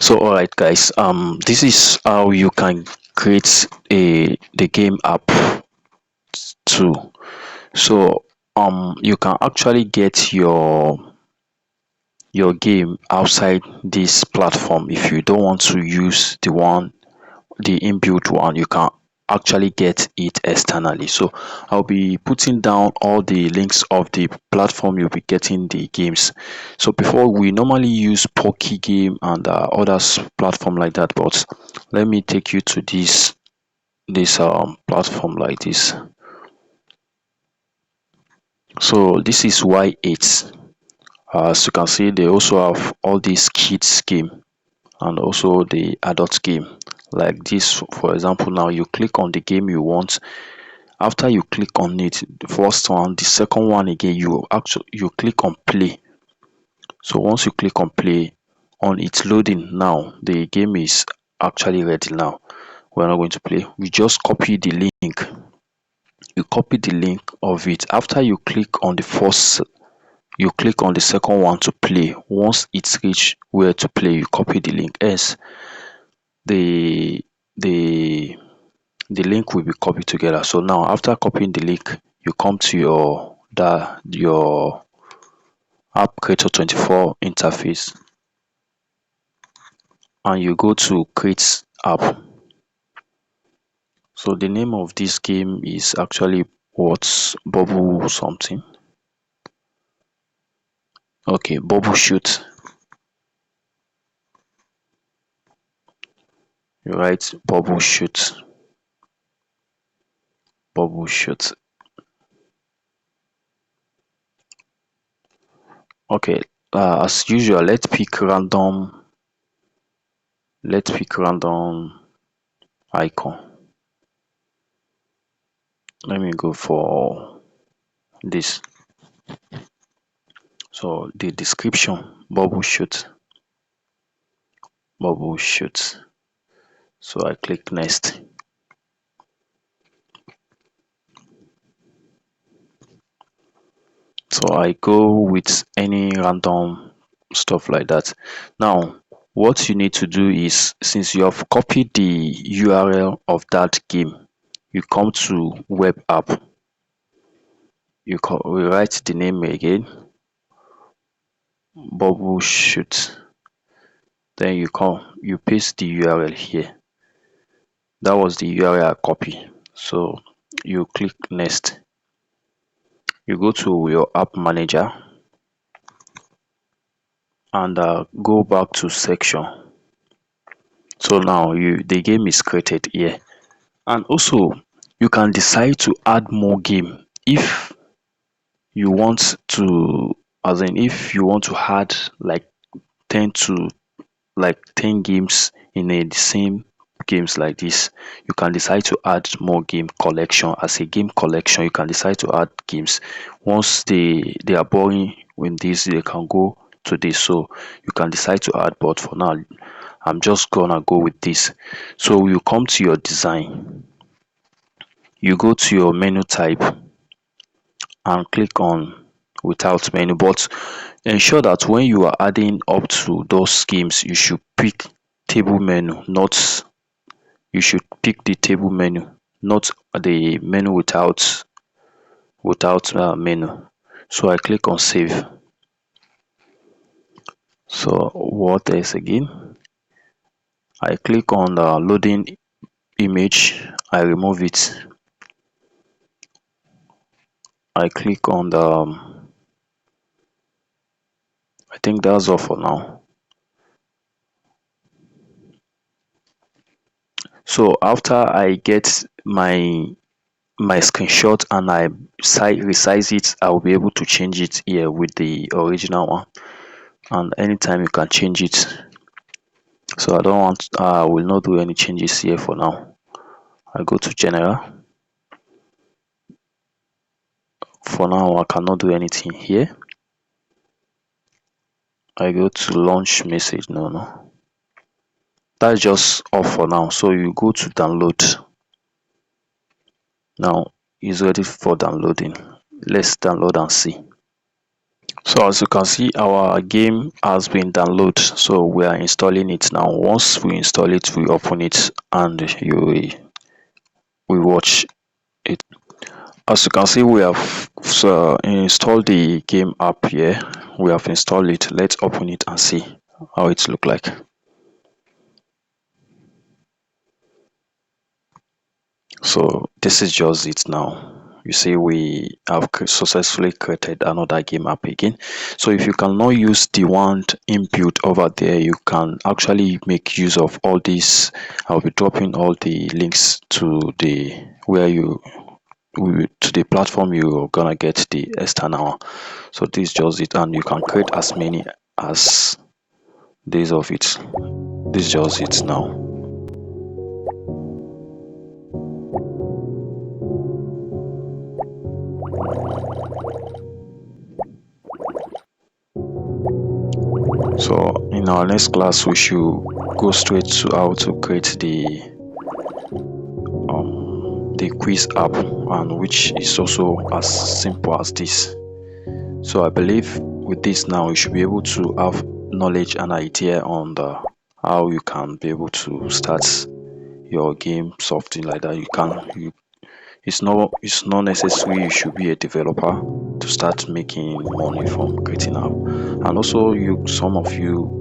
So all right guys, this is how you can create a the game app too. So you can actually get your game outside this platform. If you don't want to use the inbuilt one, you can actually get it externally. So I'll be putting down all the links of the platform you'll be getting the games. So before, we normally use Pocky Game and others platform like that, but let me take you to this platform like this. So this is Y8. As you can see, they also have all these kids game and also the adult game like this. For example, now you click on the game you want. After you click on it, the first one, the second one again, you click on play. So once you click on play, on its loading, now the game is actually ready. Now we're not going to play, we just copy the link. You copy the link of it. After you click on the first, you click on the second one to play. Once it's reached where to play, you copy the link. Yes, the the the link will be copied together. So now after copying the link, you come to your app creator 24 interface and you go to create app. So the name of this game is actually what's bubble something. Okay, bubble shoot. You write bubble shoot, bubble shoot. Okay, as usual, let's pick random icon. Let me go for this. So the description, bubble shoot. So I click next. So I go with any random stuff like that. Now what you need to do is, since you have copied the URL of that game, you come to web app, we write the name again, bubble shoot, then you paste the URL here. That was the URL I copy. So you click next. You go to your app manager and go back to section. So now the game is created here. And also you can decide to add more game if you want to, as in if you want to add like 10 to like 10 games in the same games like this. You can decide to add more game collection. As a game collection, you can decide to add games. Once they are boring with this, they can go to this. So you can decide to add, but for now I'm just gonna go with this. So you come to your design, you go to your menu type and click on without menu, but ensure that when you are adding up to those schemes, you should pick table menu, not you should pick the table menu, not the menu without menu. So I click on save. So what else again? I click on the loading image, I remove it. I click on the I think that's all for now. So after I get my screenshot and I resize it, I will be able to change it here with the original one, and anytime you can change it. So I will not do any changes here for now. I go to general. For now I cannot do anything here. I go to launch message. No, that's just off for now. So you go to download. Now it's ready for downloading. Let's download and see. So as you can see, our game has been downloaded, so we are installing it now. Once we install it, we open it and we watch it. As you can see, we have installed the game app here. We have installed it. Let's open it and see how it look like. So this is just it now. You see we have successfully created another game app again. So if you cannot use the one inbuilt over there, you can actually make use of all these. I'll be dropping all the links to the where you to the platform you're gonna get the external. So this is just it, and you can create as many as these of it. This is just it now. So in our next class, we should go straight to how to create the quiz app, and which is also as simple as this. So I believe with this now you should be able to have knowledge and idea on the how you can be able to start your game, something like that. It's not necessary you should be a developer to start making money from creating app. And also, you some of you